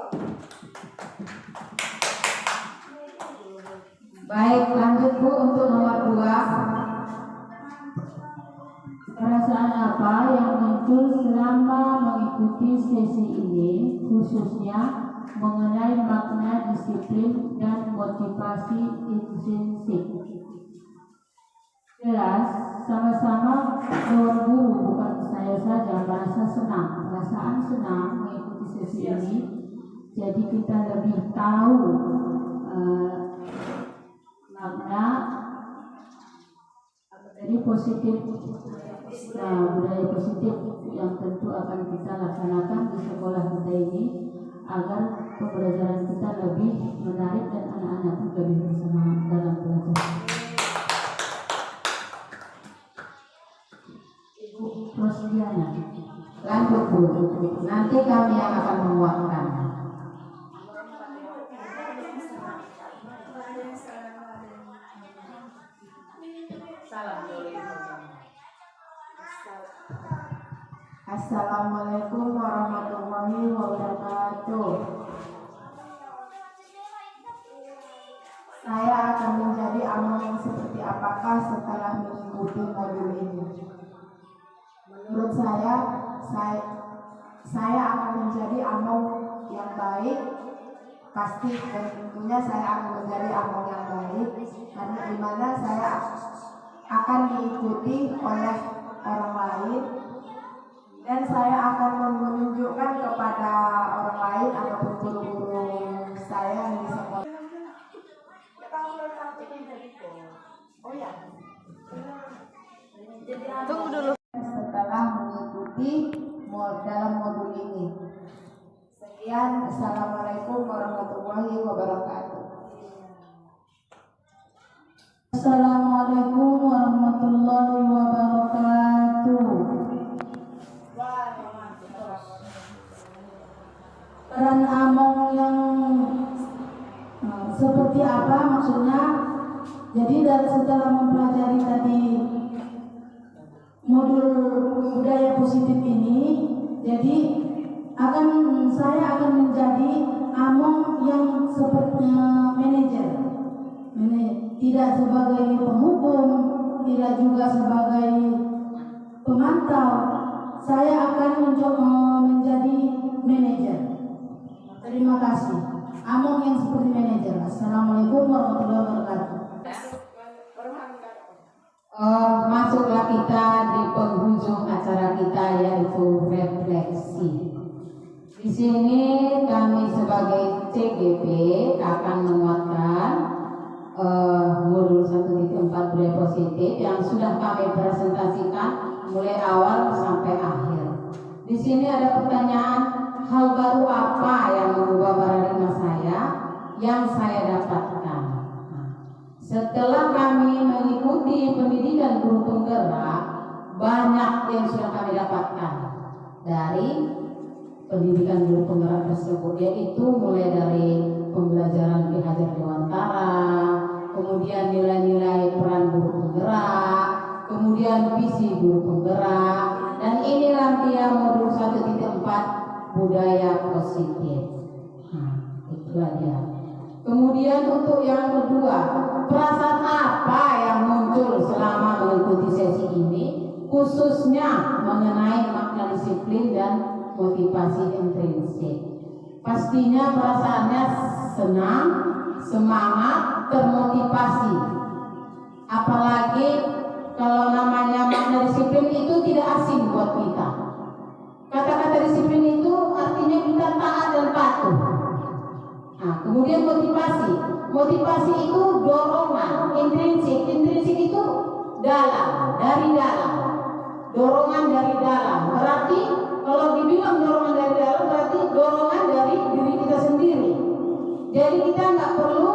baik lanjut Bu untuk nomor 2. Perasaan apa yang muncul selama mengikuti sesi ini, khususnya mengenai makna disiplin dan motivasi intrinsik? Jelas, sama-sama dewan guru, bukan saya saja merasa senang, perasaan senang mengikuti sesi ini. Jadi kita lebih tahu makna dari positif, budaya positif yang tentu akan kita laksanakan di sekolah kita ini agar pembelajaran kita lebih menarik dan anak-anak pun lebih bersemangat dalam belajar. Ibu Rosdiana, Lanjut Bu, nanti kami yang akan menguatkan. Assalamualaikum warahmatullahi wabarakatuh. Saya akan menjadi among yang seperti apakah setelah mengikuti modul ini? Menurut saya akan menjadi among yang baik, pasti, dan tentunya saya akan menjadi among yang baik karena di mana saya akan diikuti oleh orang lain. Dan saya akan menunjukkan kepada orang lain ataupun guru-guru saya yang di sekolah. Tunggu dulu. Setelah mengikuti dalam modul ini. Sekian, assalamualaikum warahmatullahi wabarakatuh. Assalamualaikum warahmatullahi wabarakatuh. Peran among yang seperti apa maksudnya? Jadi dari setelah mempelajari tadi modul budaya positif ini, jadi saya akan menjadi among yang seperti manajer, tidak sebagai penghukum, tidak juga sebagai pemantau. Saya akan menjadi manajer. Terima kasih. Among yang seperti manajer. Assalamualaikum warahmatullahi wabarakatuh. Masuklah kita di penghujung acara kita, yaitu refleksi. Di sini kami sebagai CGP akan menguatkan modul 1.4 budaya positif yang sudah kami presentasikan mulai awal sampai akhir. Di sini ada pertanyaan, hal baru apa yang mengubah paradigma saya yang saya dapatkan? Setelah kami mengikuti pendidikan guru penggerak, banyak yang sudah kami dapatkan dari pendidikan guru penggerak tersebut, yaitu mulai dari pembelajaran Ki Hajar Dewantara, kemudian nilai-nilai peran guru penggerak, kemudian visi guru penggerak, dan inilah dia modul 1.4 budaya positif. Itulah dia. Kemudian untuk yang kedua, perasaan apa yang muncul selama mengikuti sesi ini, khususnya mengenai makna disiplin dan motivasi intrinsik. Pastinya perasaannya senang, semangat, termotivasi. Apalagi kalau namanya makna disiplin itu tidak asing buat kita. Kata-kata disiplin itu artinya kita taat dan patuh. Nah, kemudian motivasi. Motivasi itu dorongan, intrinsik. Intrinsik itu dalam, dari dalam. Dorongan dari dalam. Berarti kalau dibilang dorongan dari dalam, berarti dorongan dari diri kita sendiri. Jadi kita nggak perlu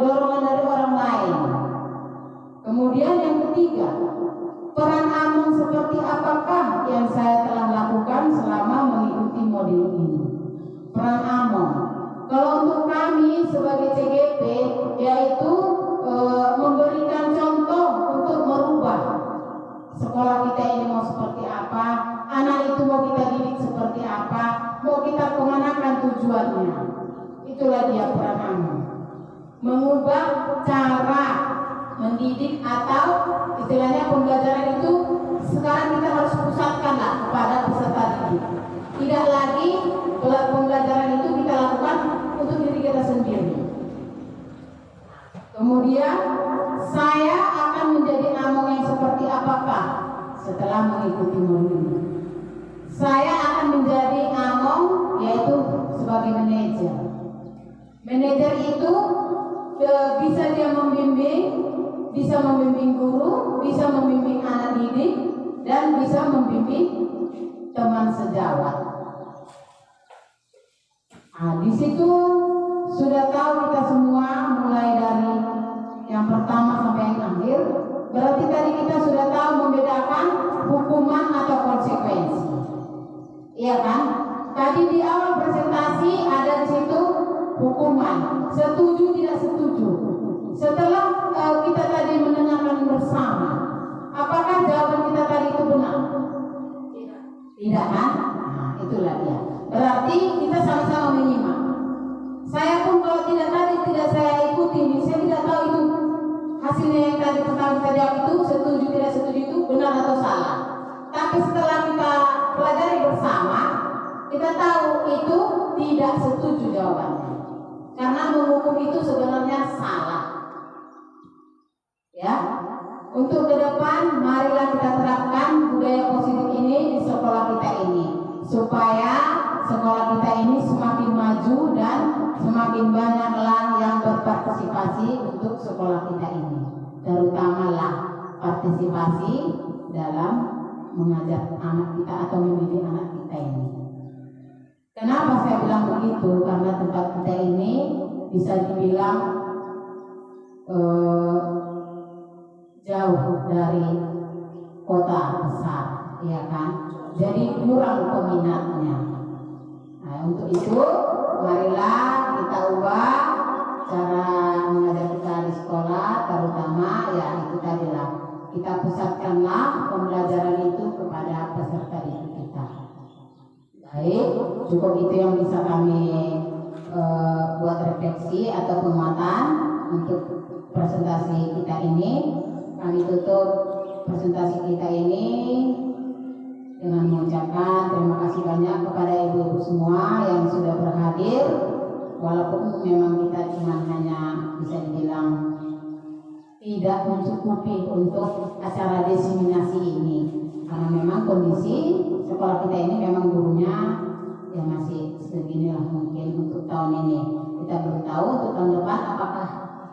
dorongan dari orang lain. Kemudian yang ketiga, peran Among seperti apakah yang saya telah lakukan selama mengikuti modul ini? Peran Among, kalau untuk kami sebagai CGP, yaitu memberikan contoh untuk merubah sekolah kita ini mau seperti apa, anak itu mau kita didik seperti apa, mau kita kemanakan tujuannya. Itulah dia peran Among, mengubah cara mendidik atau istilahnya pembelajaran itu sekarang kita harus pusatkanlah kepada peserta didik. Tidak lagi pembelajaran itu kita lakukan untuk diri kita sendiri. Kemudian saya akan menjadi Among yang seperti apakah setelah mengikuti modul ini? Saya akan menjadi Among yaitu sebagai manajer. Manajer itu bisa dia membimbing, bisa membimbing guru, bisa membimbing anak didik, dan bisa membimbing teman sejawat. Nah, di situ sudah tahu kita semua mulai dari yang pertama sampai yang akhir. Berarti tadi kita sudah tahu membedakan hukuman atau konsekuensi. Iya kan? Tadi di awal presentasi ada di situ hukuman, setuju tidak setuju. Setelah kita tadi mendengarkan bersama, apakah jawaban kita tadi itu benar? Tidak kan? Nah, itulah dia. Berarti kita sama-sama menyimak. Saya pun kalau tidak saya ikuti, saya tidak tahu itu hasilnya yang tadi pertama kita jawab itu setuju tidak setuju itu benar atau salah. Tapi setelah kita pelajari bersama, kita tahu itu tidak setuju jawabannya. Karena menghukum itu sebenarnya salah. Ya, untuk ke depan marilah kita terapkan budaya positif ini di sekolah kita ini supaya sekolah kita ini semakin maju dan semakin banyaklah yang berpartisipasi untuk sekolah kita ini, terutamalah partisipasi dalam mengajar anak kita atau mendidik anak kita ini. Kenapa saya bilang begitu? Karena tempat kita ini bisa dibilang jauh dari kota besar, ya kan? Jadi kurang peminatnya. Nah, untuk itu marilah kita ubah cara mengajar kita di sekolah, terutama ya itu tadilah kita pusatkanlah pembelajaran itu kepada peserta didik kita. Baik, cukup itu yang bisa kami buat refleksi atau penguatan untuk presentasi kita ini. Kami tutup presentasi kita ini dengan mengucapkan terima kasih banyak kepada ibu-ibu semua yang sudah berhadir, walaupun memang kita cuma hanya bisa dibilang tidak mencukupi untuk acara diseminasi ini, karena memang kondisi sekolah kita ini memang gurunya ya masih seginilah mungkin untuk tahun ini. Kita belum tahu untuk tahun depan apakah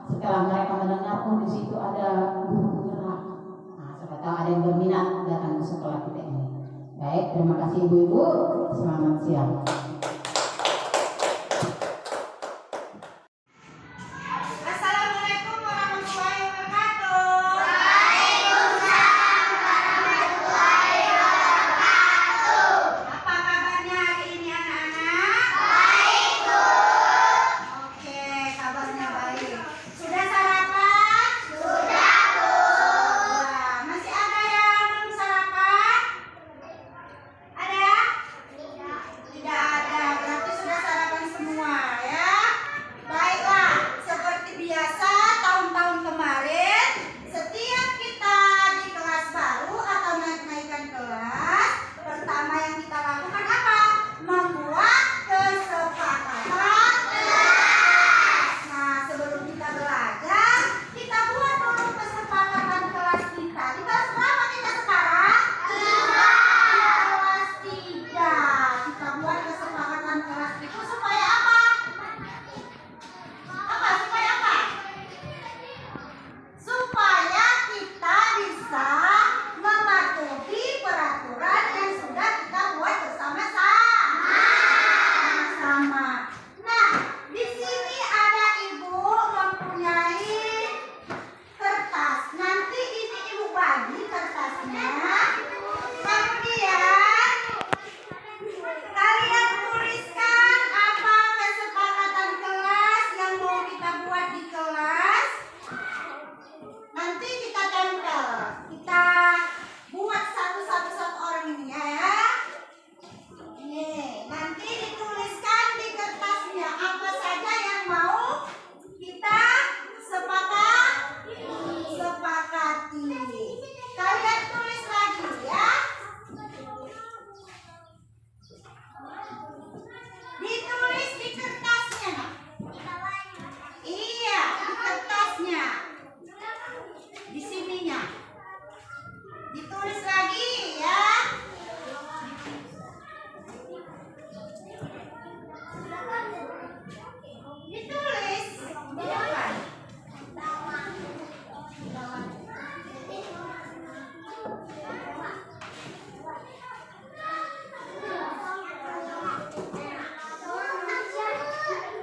setelah mereka mendengar, oh di situ ada guru penggerak. Nah, siapa tahu ada yang berminat datang ke sekolah kita ini. Baik, terima kasih ibu-ibu. Selamat siang. Assalamualaikum warahmatullahi wabarakatuh. Apa kabarnya hari ini anak-anak? Oke, kabarnya baik. Sudah sarapan? Sudah, Bu. Masih ada yang belum sarapan? Ada? Tidak ada. Berarti sudah sarapan semua ya. Baiklah, seperti biasa tahun-tahun kemarin, setiap kita di kelas baru atau naik-naikan kelas, pertama yang kita lakukan apa? Membuat kesepakatan kelas. Nah, sebelum kita belajar, kita buat dulu kesepakatan kelas kita. Di kelas berapa kita sekarang? Kelas 3. Kita buat kesepakatan kelas itu supaya apa? Supaya apa? Supaya kita bisa mematuhi peraturan yang sudah kita buat bersama-sama. Nah, di sini ada ibu mempunyai kertas. Nanti ini ibu bagi kertasnya. Kemudian kalian tuliskan apa kesepakatan kelas yang mau kita buat di kelas. Nanti kita tempel. Kita buat satu orang ini ya. Nih, nanti dituliskan di kertasnya apa saja yang mau kita sepakati. Kalian tulis lagi ya. Ditulis di kertasnya. Iya, di kertasnya. Di sininya. Ditulis lagi ya. Ditulis di depan.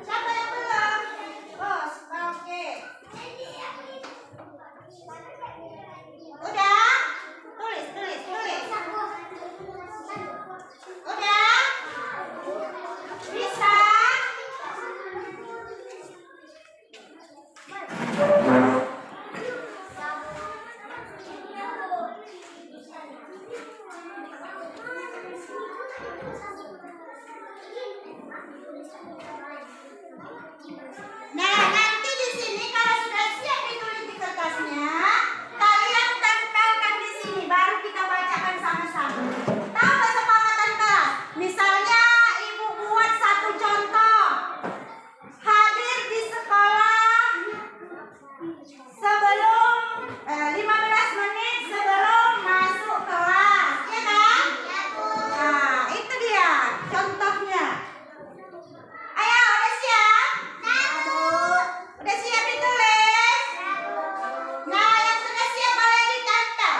Siapa yang belum? Bos, oke. Udah? Tulis. Udah? Bisa? Nah, nanti di sini kalau sudah siap ditulis di kertasnya, kalian tempelkan di sini, baru kita bacakan sama-sama. Tahu kesepakatan kelas? Misalnya ibu buat satu contoh. Hadir di sekolah sebelum 15 menit sebelum masuk kelas, ya kan? Nah, itu dia contohnya. Ayo, udah siap? Udah siap ditulis? Nah, yang sudah siap boleh ditempel.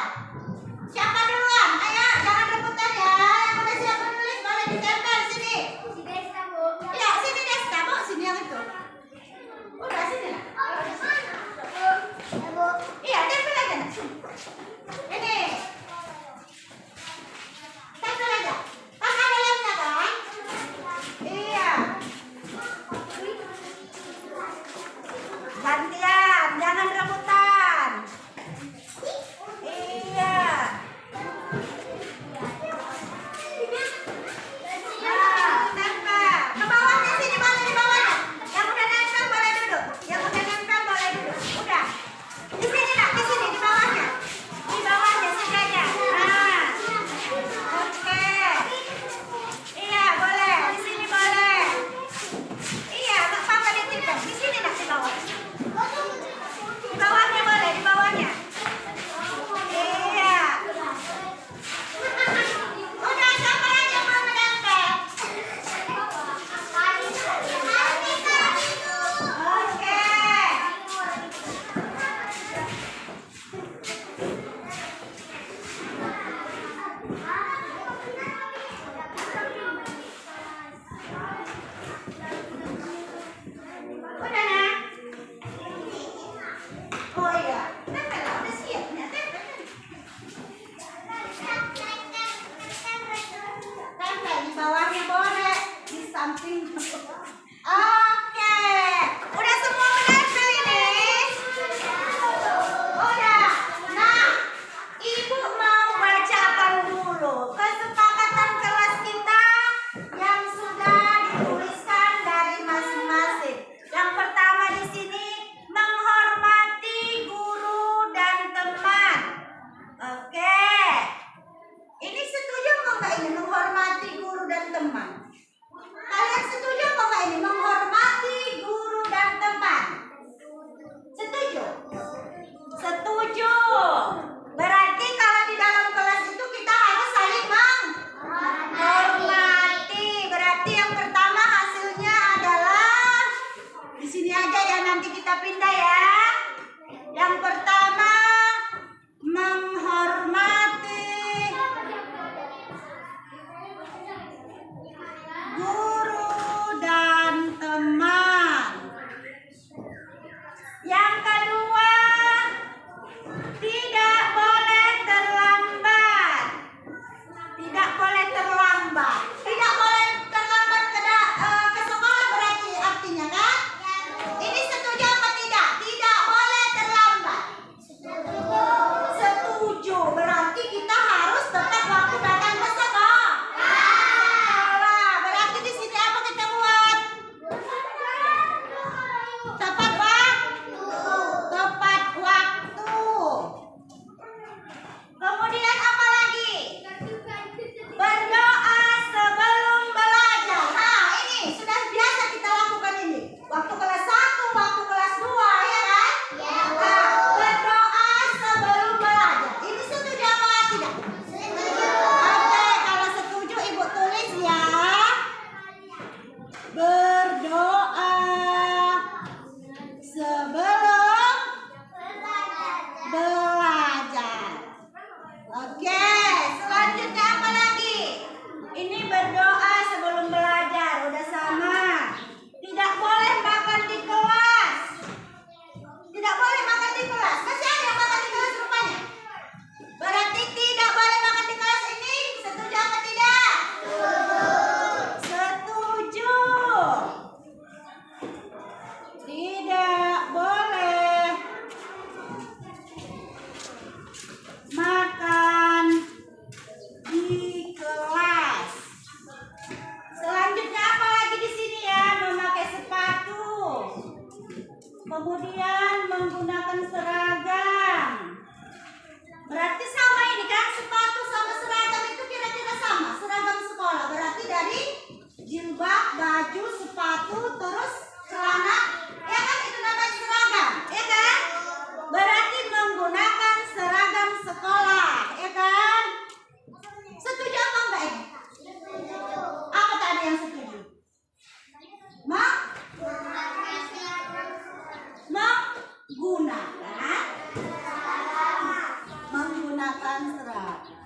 menggunakan seragam.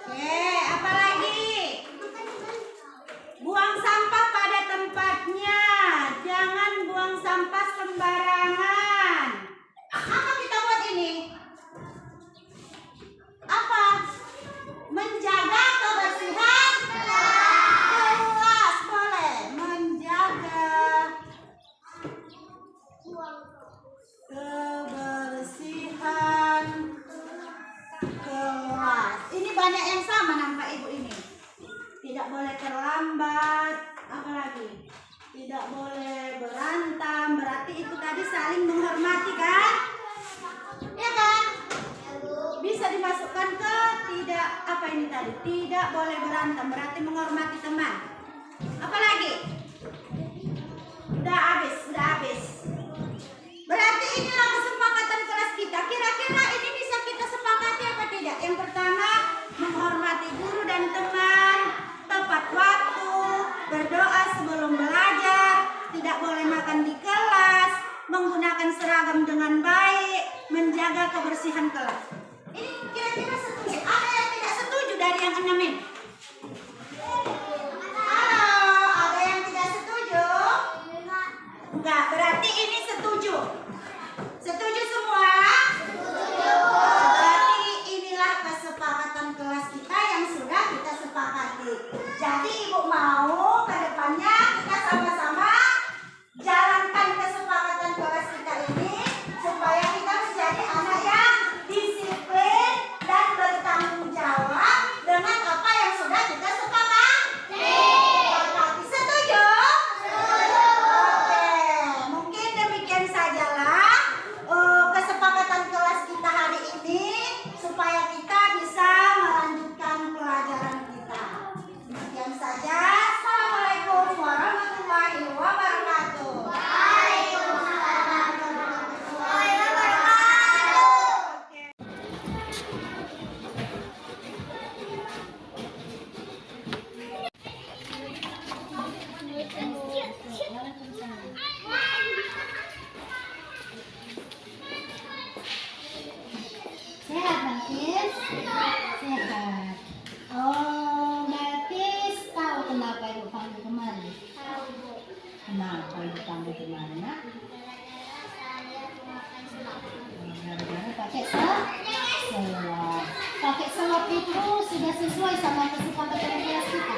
Oke, apa lagi? Buang sampah pada tempatnya. Jangan buang sampah sembarangan. Apa kita buat ini? Apa? Menjaga kebersihan kelas. Boleh. Menjaga kebersihan kelas. Ini banyak yang sama nampak ibu ini. Tidak boleh terlambat. Apalagi? Tidak boleh berantem. Berarti itu tadi saling menghormati kan? Ya kan? Bisa dimasukkan ke tidak apa ini tadi? Tidak boleh berantem. Berarti menghormati teman. Apalagi? Udah habis, udah habis. Berarti inilah kesepakatan kelas kita. Kira-kira ini bisa kita sepakati apa tidak? Yang pertama, menghormati guru dan teman, tepat waktu, berdoa sebelum belajar, tidak boleh makan di kelas, menggunakan seragam dengan baik, menjaga kebersihan kelas. Ini kira-kira setuju? Ada yang tidak setuju dari yang 6 ini? Halo, ada yang tidak setuju? Enggak, berarti ini setuju. Setuju semua? Setuju. Berarti inilah kesepakatan kelas kita yang sudah kita sepakati. Jadi ibu mau ke depannya kita sama-sama jalankan kesepakatan kelas kita ini supaya kita menjadi anak yang disiplin dan bertanggung jawab dengan apa yang sudah kita sepakati. Setuju? Oke, mungkin demikian sajalah kesepakatan kelas kita hari ini supaya kita bisa melanjutkan pelajaran kita. Demikian saja. Assalamualaikum warahmatullahi wabarakatuh. Waalaikumsalam warahmatullahi wabarakatuh. Sehat, Balkis? Sehat. Oh, Balkis tahu kenapa ibu panggil kemarin? Kenapa ibu panggil kemarin, nak? Gara-gara pakai selop. Pakai selop itu sudah sesuai sama kesepakatan kelas kita?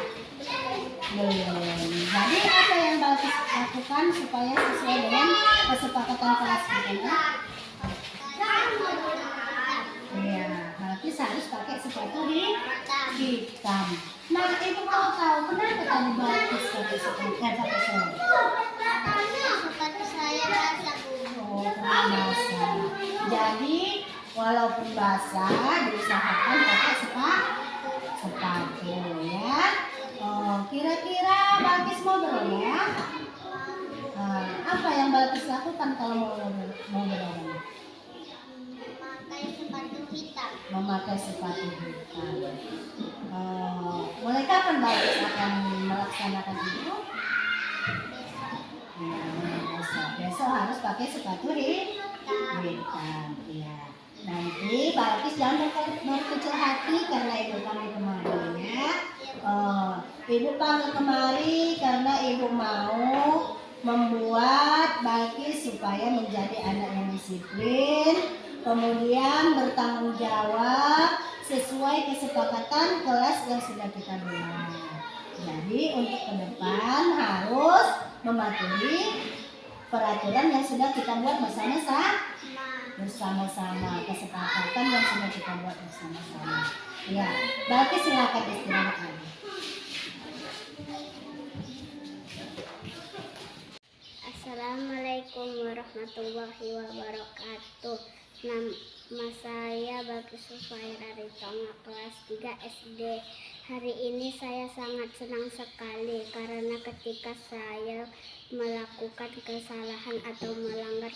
Belum. Jadi apa yang Balkis lakukan supaya sesuai dengan kesepakatan kelas kita, nak? Iya, Balkis harus pakai sepatu hitam. Nah, ibu mau tahu kenapa tadi Balkis pakai sepatu selop? Sepatu saya basah, Bu. Oh, karena basah. Jadi, walaupun basah, diusahakan pakai sepatu ya. Oh, kira-kira Balkis mau beroleh? Apa yang Balkis lakukan kalau mau beroleh? Pakai sepatu hitam. Memakai sepatu hitam. Mulai kapan Balkis akan melaksanakan itu? Ya, besok harus pakai sepatu hitam. Ya. Nanti Balkis jangan berkecil hati karena ibu panggil kemari ya. Ibu panggil kemari karena ibu mau membuat Balkis supaya menjadi anak yang disiplin, kemudian bertanggung jawab sesuai kesepakatan kelas yang sudah kita buat. Jadi untuk ke depan harus mematuhi peraturan yang sudah kita buat bersama-sama, kesepakatan yang sudah kita buat bersama-sama. Ya, Balkis silakan istirahat lagi. Assalamualaikum warahmatullahi wabarakatuh. Nama saya Balkis Sufaira Ritonga, kelas 3 SD. Hari ini saya sangat senang sekali karena ketika saya melakukan kesalahan atau melanggar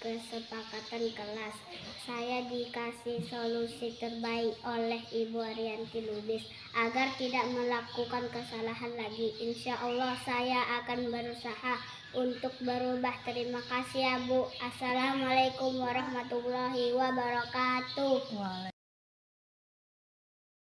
kesepakatan kelas. Saya dikasih solusi terbaik oleh Ibu Arianti Lubis agar tidak melakukan kesalahan lagi. Insya Allah saya akan berusaha untuk berubah. Terima kasih ya Bu. Assalamualaikum warahmatullahi wabarakatuh.